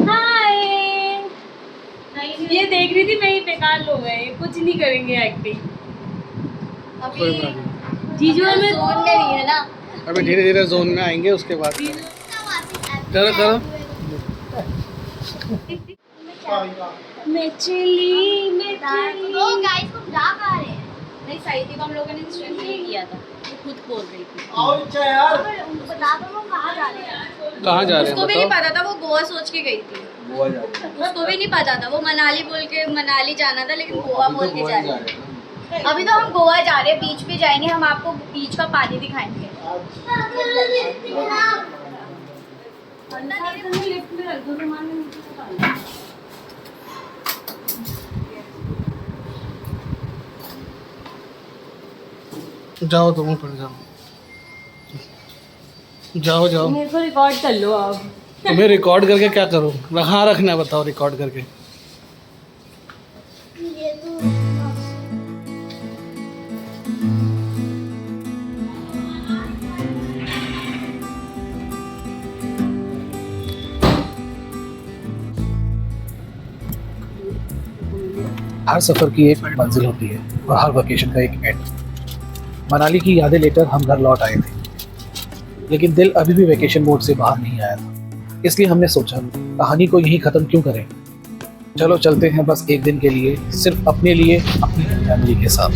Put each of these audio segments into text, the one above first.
हाय, ये देख रही थी मैं, ये बेकार लोग हैं, ये कुछ नहीं करेंगे एक्टिंग। अभी जीजू हमें जोन में नहीं है ना, अभी धीरे धीरे जोन में आएंगे उसके बाद। करो करो। मैं चली तो गाइस तुम जा पा रहे हैं? नहीं, साइडी को हम लोगों ने स्ट्रेंथ नहीं किया था, वो खुद बोल रही थी। उनको बता दो वो कहाँ जा रहे हैं। कहाँ जा रहे हैं? उसको भी नहीं पता था, वो गोवा सोच के गई थी। गोवा जा रहे हैं। उसको भी नहीं पता था, वो मनाली बोल के मनाली जाना था, लेकिन गोवा बोल के जा रहे हैं। अभी तो हम गोवा जा रहे हैं, बीच पे जाएंगे, हम आपको बीच का पानी दिखाएंगे। लिफ्ट में रख दो, रुमाल में नीचे से डालो। जाओ तुम ऊपर जाओ, जाओ जाओ। मेरे को रिकॉर्ड कर लो आप। तुम्हें रिकॉर्ड करके क्या करूँ? कहाँ रखना है बताओ रिकॉर्ड करके। हर सफ़र की एक मंजिल होती है और हर वेकेशन का एक एंड। मनाली की यादें लेकर हम घर लौट आए थे, लेकिन दिल अभी भी वेकेशन मोड से बाहर नहीं आया था। इसलिए हमने सोचा कहानी को यहीं ख़त्म क्यों करें, चलो चलते हैं बस एक दिन के लिए, सिर्फ अपने लिए, अपनी फैमिली के साथ।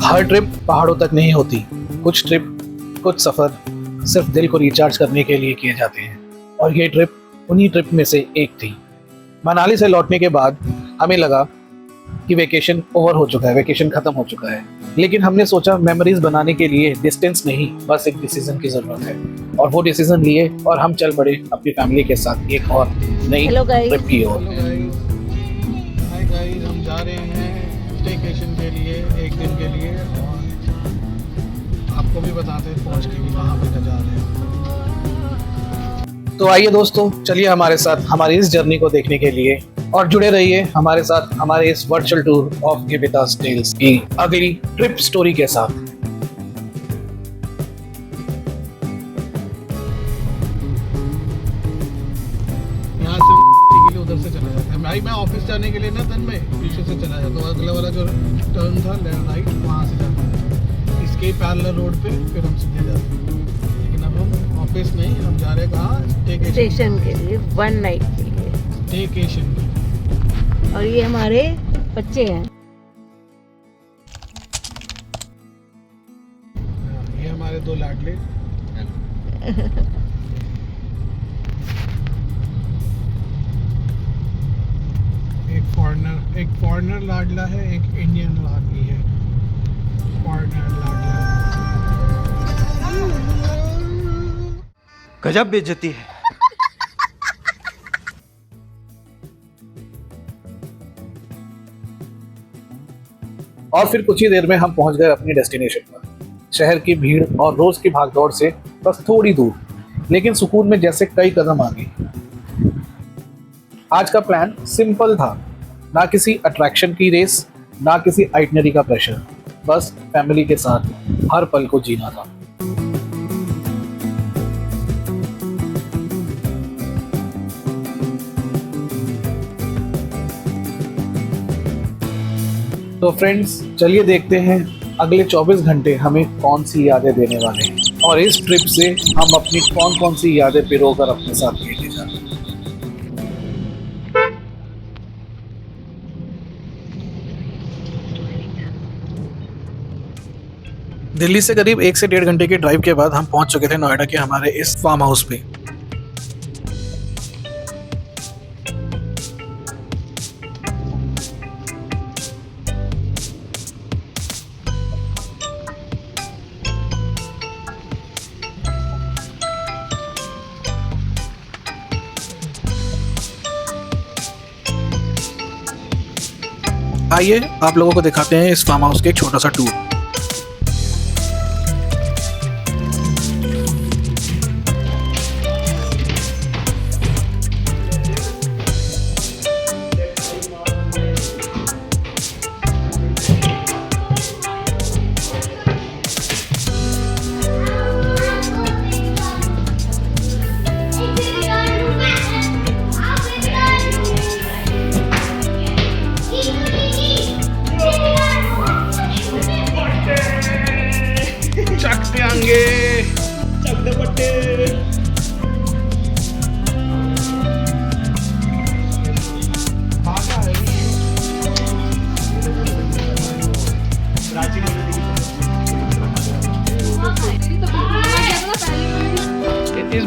हर ट्रिप पहाड़ों तक नहीं होती, कुछ ट्रिप, कुछ सफ़र सिर्फ दिल को रिचार्ज करने के लिए किए जाते हैं, और ये ट्रिप उन्हीं ट्रिप में से एक थी। मनाली से लौटने के बाद हमें लगा कि वेकेशन ओवर हो चुका है, वेकेशन ख़त्म हो चुका है, लेकिन हमने सोचा मेमोरीज बनाने के लिए डिस्टेंस नहीं, बस एक डिसीजन की ज़रूरत है, और वो डिसीजन लिए और हम चल पड़े अपनी फैमिली के साथ एक और नई ट्रिप की ओर। हाय गाइस, हम जा रहे हैं स्टेकेशन के लिए, एक दिन के लिए, और आपको भी बताते हैं पहुंच के कि कहाँ पर जा रहे हैं। तो आइए दोस्तों, चलिए हमारे साथ हमारी इस जर्नी को देखने के लिए, और जुड़े रहिए हमारे साथ हमारे इस वर्चुअल टूर ऑफ गिबितास टेल्स की अगली ट्रिप स्टोरी के साथ। यहाँ से उधर से चला जाता है भाई, मैं ऑफिस जाने के लिए ना तन में पीछे से चला जाता हूँ, अगला वाला जो टर्न था राइट वहाँ से जाता है, इसके पैरेलल रोड पे फिर हम सीधे जाते हैं। लेकिन अब हम ऑफिस नहीं, हम जा रहे हैं कहाँ? स्टेशन के लिए, वन नाइट के लिए, स्टेकेशन के। और ये हमारे बच्चे हैं। ये हमारे दो लाडले। एक फॉरेनर लाडला है, एक इंडियन लाडली है। फॉरेनर लाडला गजब बेइज्जती है। और फिर कुछ ही देर में हम पहुंच गए अपनी डेस्टिनेशन पर। शहर की भीड़ और रोज की भागदौड़ से बस थोड़ी दूर, लेकिन सुकून में जैसे कई कदम आगे। आज का प्लान सिंपल था, ना किसी अट्रैक्शन की रेस, ना किसी आइटनरी का प्रेशर, बस फैमिली के साथ हर पल को जीना था। तो फ्रेंड्स, चलिए देखते हैं अगले 24 घंटे हमें कौन सी यादें देने वाले हैं, और इस ट्रिप से हम अपनी कौन कौन सी यादें पिरोकर अपने साथ लेके जा रहे हैं। दिल्ली से करीब 1 से 1.5 घंटे के ड्राइव के बाद हम पहुंच चुके थे नोएडा के हमारे इस फार्म हाउस पे। आइए आप लोगों को दिखाते हैं इस फार्म हाउस के एक छोटा सा टूर।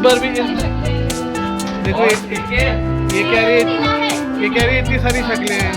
बार भी देखो ये कह रही है इतनी सारी शक्लें हैं।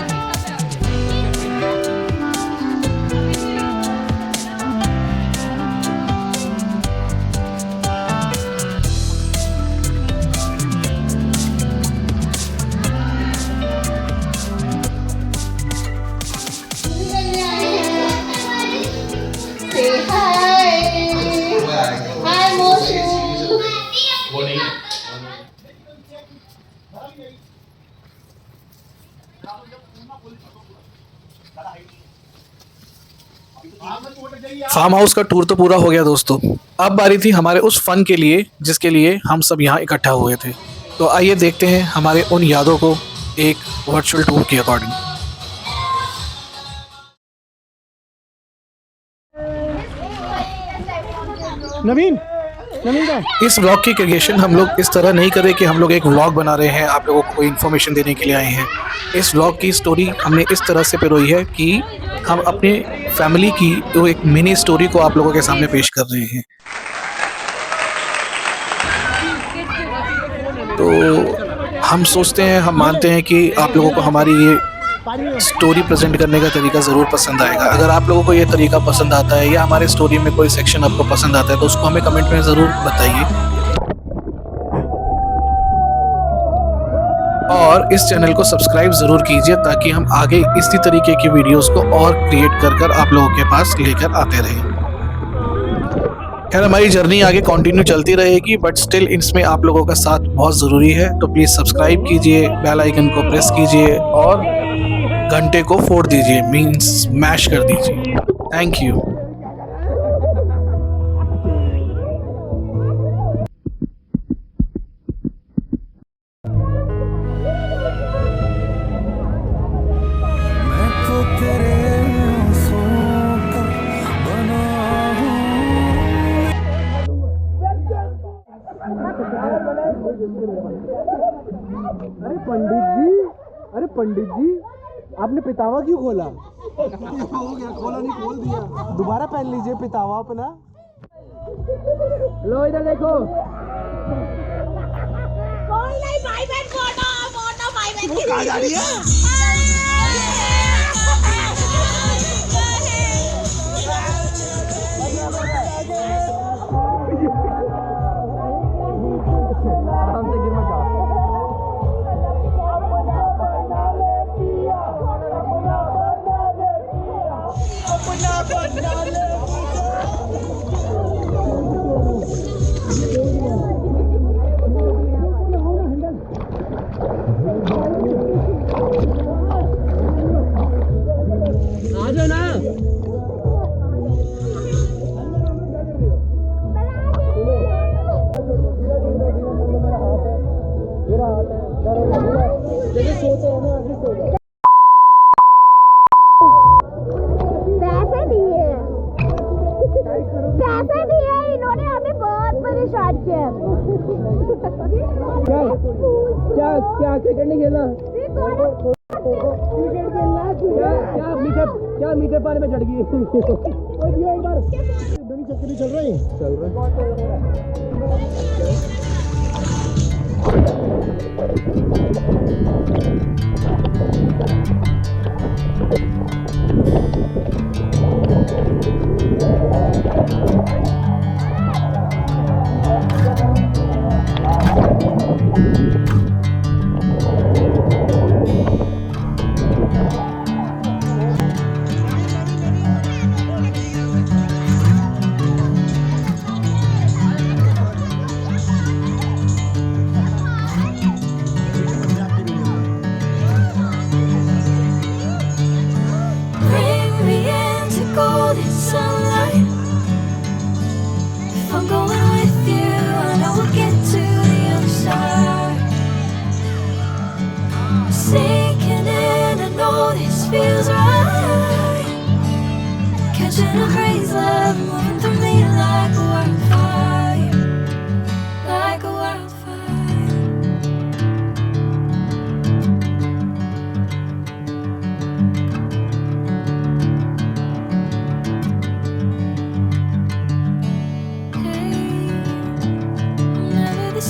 फार्म हाउस का टूर तो पूरा हो गया दोस्तों। अब बारी थी हमारे उस फन के लिए जिसके लिए हम सब यहाँ इकट्ठा हुए थे। तो आइए देखते हैं हमारे उन यादों को एक वर्चुअल टूर के अकॉर्डिंग। नवीन का इस व्लॉग की क्रिएशन हम लोग इस तरह नहीं कर रहे कि हम लोग एक व्लॉग बना रहे हैं, आप लोगों को कोई इन्फॉर्मेशन देने के लिए आए हैं। इस व्लॉग की स्टोरी हमने इस तरह से पिरोई है कि हम अपने फैमिली की वो एक मिनी स्टोरी को आप लोगों के सामने पेश कर रहे हैं। तो हम सोचते हैं, हम मानते हैं कि आप लोगों को हमारी ये स्टोरी प्रेजेंट करने का तरीका ज़रूर पसंद आएगा। अगर आप लोगों को ये तरीका पसंद आता है या हमारे स्टोरी में कोई सेक्शन आपको पसंद आता है तो उसको हमें कमेंट में ज़रूर बताइए। और इस चैनल को सब्सक्राइब ज़रूर कीजिए ताकि हम आगे इसी तरीके की वीडियोस को और क्रिएट कर आप लोगों के पास लेकर आते रहें। खैर हमारी जर्नी आगे कंटिन्यू चलती रहेगी, बट स्टिल इसमें आप लोगों का साथ बहुत ज़रूरी है। तो प्लीज़ सब्सक्राइब कीजिए, बेल आइकन को प्रेस कीजिए और घंटे को फोड़ दीजिए, मीन्स स्मैश कर दीजिए। Thank you. अरे पंडित जी आपने पितावा क्यों खोला? हो गया, खोला नहीं, खोल दिया। दोबारा पहन लीजिए पितावा अपना। लो इधर देखो। कौन नहीं भाई बहन फोटो भाई बहन की कहाँ जा रही है? आराम से गिर मत जाओ। पैसे दिए इन्होंने हमें बहुत परेशान किया। क्या क्रिकेट नहीं खेलना? क्या मीठे पानी में चढ़ गई? एक बार चक्कर चल रही Bring me into golden sunlight. If I'm going with you, I know we'll get to the other side. I'm sinking in, I know this feels right. Catching a crazy love moving through me like a wildfire, like a wildfire. Hey, I'm never the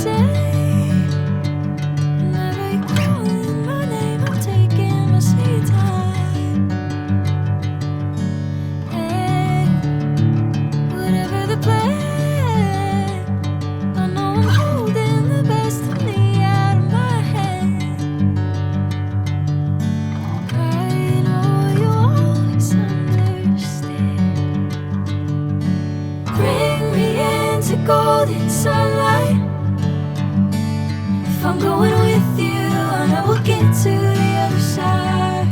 sunlight. If I'm going with you, I know we'll get to the other side.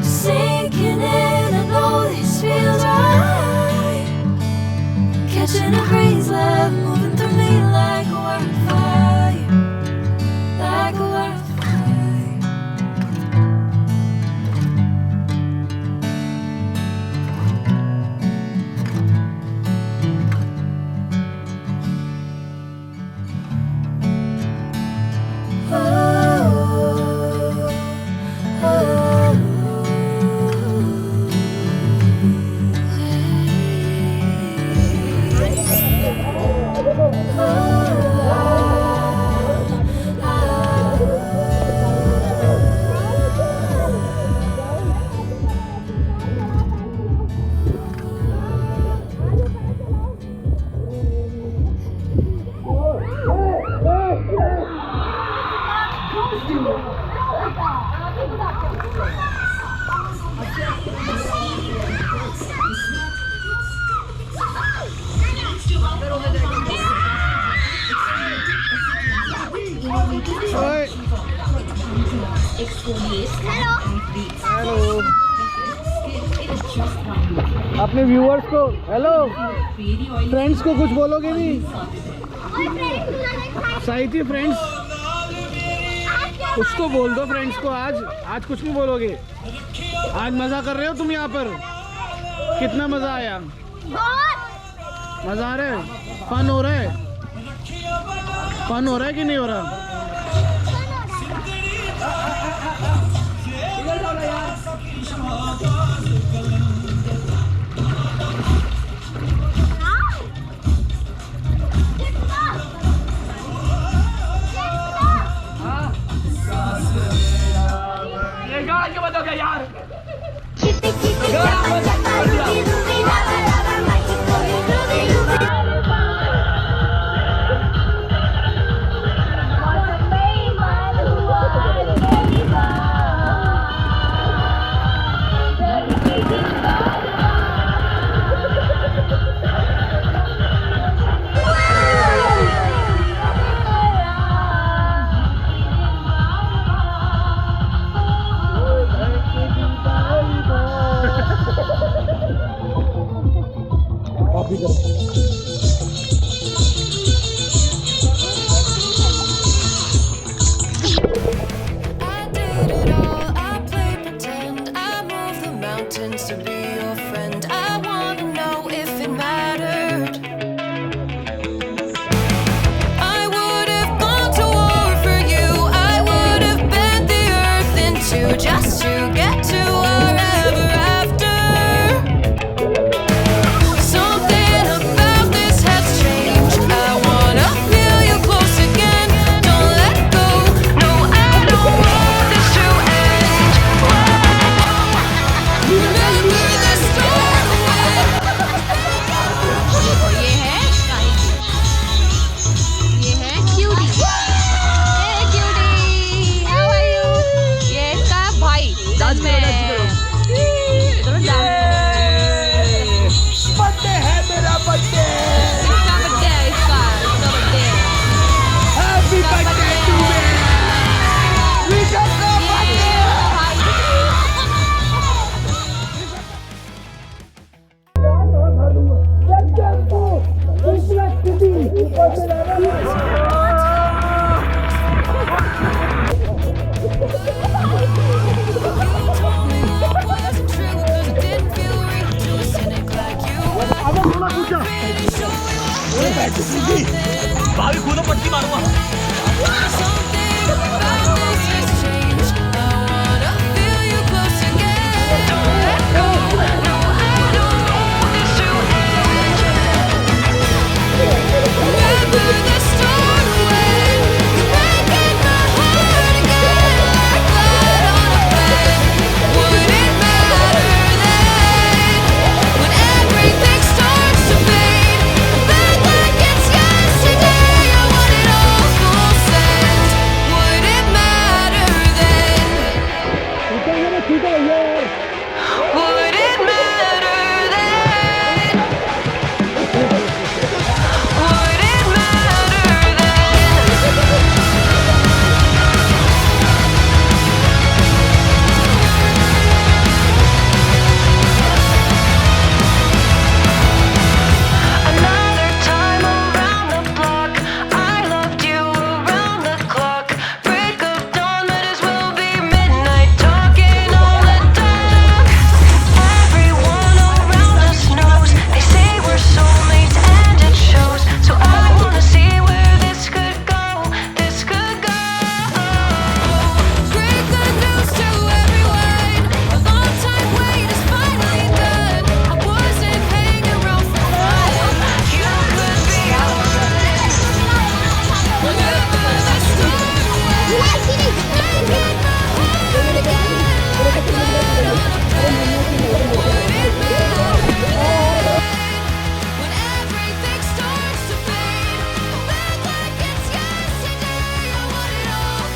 Sinking in, I know this feels right. Catching a breeze, love moving through me like a wildfire, like a wildfire. Hello, अपने viewers को hello, friends को कुछ बोलोगे नहीं? साहित्य friends, कुछ तो बोल दो फ्रेंड्स को। आज कुछ नहीं बोलोगे? आज मज़ा कर रहे हो तुम यहाँ पर? कितना मज़ा आया? मज़ा आ रहा है? फन हो रहा है? फन हो रहा है कि नहीं हो रहा?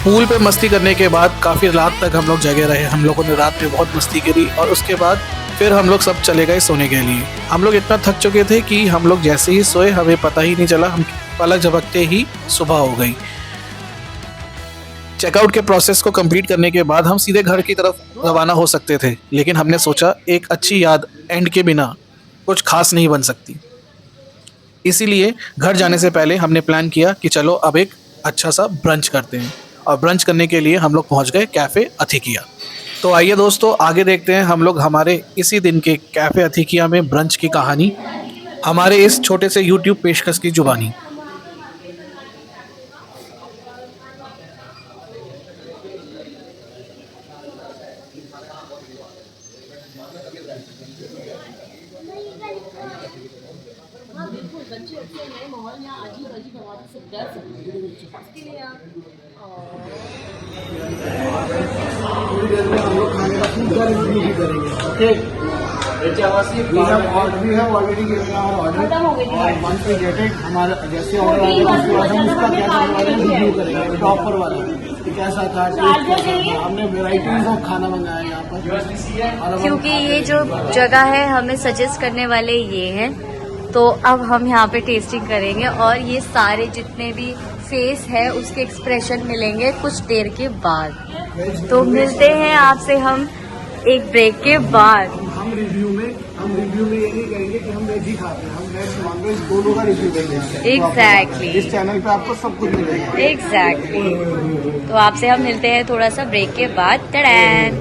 पूल पे मस्ती करने के बाद काफ़ी रात तक हम लोग जगे रहे। हम लोगों ने रात में बहुत मस्ती करी और उसके बाद फिर हम लोग सब चले गए सोने के लिए। हम लोग इतना थक चुके थे कि हम लोग जैसे ही सोए हमें पता ही नहीं चला, हम पलक झपकते ही सुबह हो गई। चेकआउट के प्रोसेस को कंप्लीट करने के बाद हम सीधे घर की तरफ रवाना हो सकते थे, लेकिन हमने सोचा एक अच्छी याद एंड के बिना कुछ खास नहीं बन सकती। इसीलिए घर जाने से पहले हमने प्लान किया कि चलो अब एक अच्छा सा ब्रंच करते हैं, और ब्रंच करने के लिए हम लोग पहुंच गए कैफ़े अथिकिया। तो आइए दोस्तों आगे देखते हैं हम लोग हमारे इसी दिन के कैफ़े अथिकिया में ब्रंच की कहानी, हमारे इस छोटे से यूट्यूब पेशकश की जुबानी। हमने वेराइटीज ऑफ खाना मंगाया यहाँ पर, क्योंकि ये जो जगह है हमें सजेस्ट करने वाले ये हैं, तो अब हम यहाँ पे टेस्टिंग करेंगे और ये सारे जितने भी फेस है उसके एक्सप्रेशन मिलेंगे कुछ देर के बाद। तो मिलते हैं आपसे हम एक ब्रेक के बाद। हम रिव्यू में ये नहीं कहेंगे कि हम वेज ही खाते हैं, हम वेज नॉन वेज दोनों का रिव्यू देंगे। Exactly. इस चैनल पे आपको सब कुछ मिलेगा। एग्जैक्टली। तो आपसे हम मिलते हैं थोड़ा सा ब्रेक के बाद। टडैन।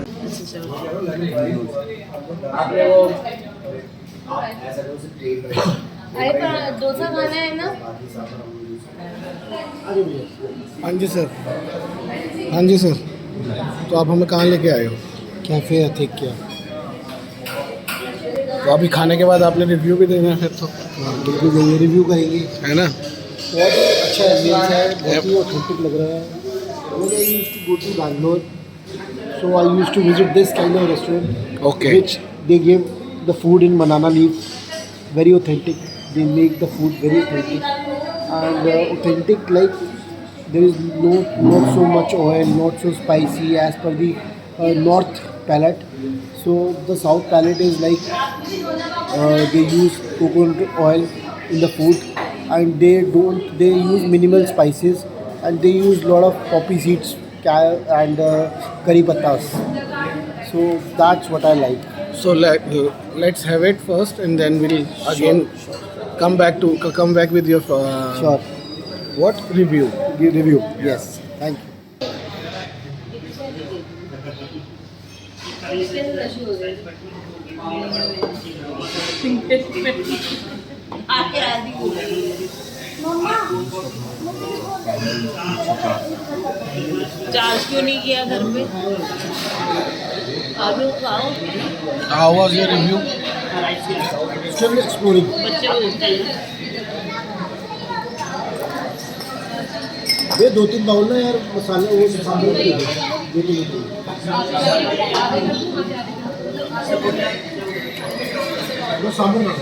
अरे पर डोसा खाना है ना? हाँ जी सर, हाँ जी सर। तो आप हमें कहाँ लेके आए हो? कैफे अथिकिया। तो अभी खाने के बाद आपने रिव्यू भी देना है, तो बिल्कुल देंगे, रिव्यू करेंगे, है ना? बहुत ही अच्छा एम्बियंस है, बहुत ही ऑथेंटिक लग रहा है। When I used to go to Bangalore, so I used to visit this kind of restaurant, Okay. which they give the food in banana leaf, very authentic. They make the food very authentic, and authentic like there is not so much oil, not so spicy as per the north palate. So the south palate is like they use coconut oil in the food, and they use minimal spices, and they use lot of poppy seeds and curry pattas. So that's what I like. So let's have it first, and then we'll again come back with your Sure. what review. Review. Yes. Thank you. Charge क्यों नहीं किया घर पे? आप लोग खाओ, How was your review? Still exploring. बच्चे बोलते हैं। ये 2-3 बाउल ना यार मसाले वो सांभर के दो 2-3 वो सांभर ना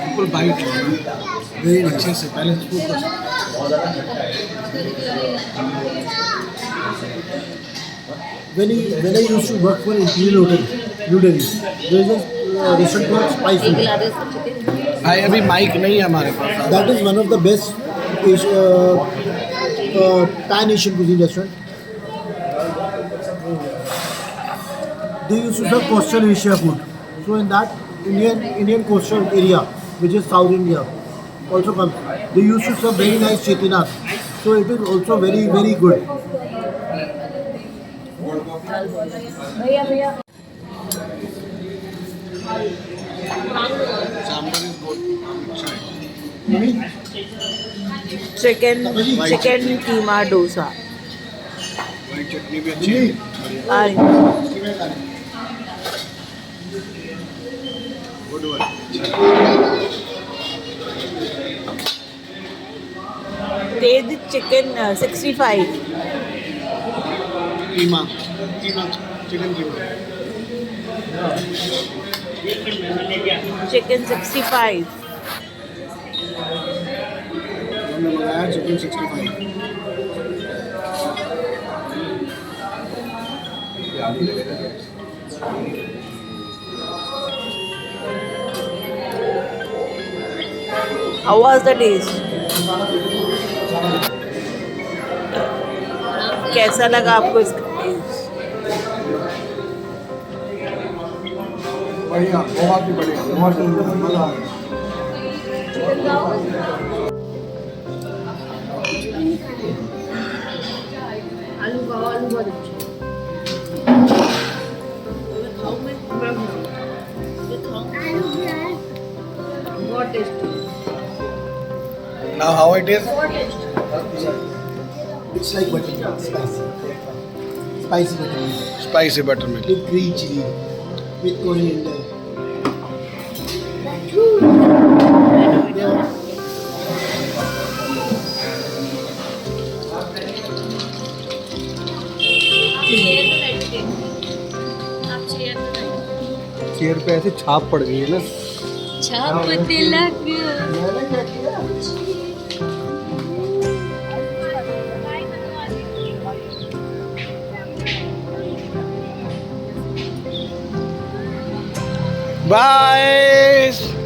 बिल्कुल बाइट वेरी अच्छे से पहले फूड का when I used to work for Imperial Hotel, New Delhi, there is a restaurant called Spice Food. भाई अभी माइक नहीं है हमारे पास। That is one of the best Pan Asian cuisine restaurant. They used to serve coastal Asia food. So in that Indian coastal area, which is South India, also comes. They used to serve very nice chettinad. So it is also very very good. Chicken keema dosa. Chutney भी अच्छी है। Good one. तेज chicken 65। Keema chicken keema chicken 65। हमने मंगाया chicken 65। How was the taste? कैसा लगा आपको इसका टेस्ट? बढ़िया, बहुत ही बढ़िया, बहुत ही मजा आ गया। आलू का आलू बहुत अच्छा आलू भी है बहुत tasty Now how it is? It's like buttermilk, spicy. Spicy buttermilk. Spicy buttermilk. With green chili, with coriander. Chair पे ऐसे छाप पड़ गई है ना। छाप तिलक मैंने क्या किया? Bye.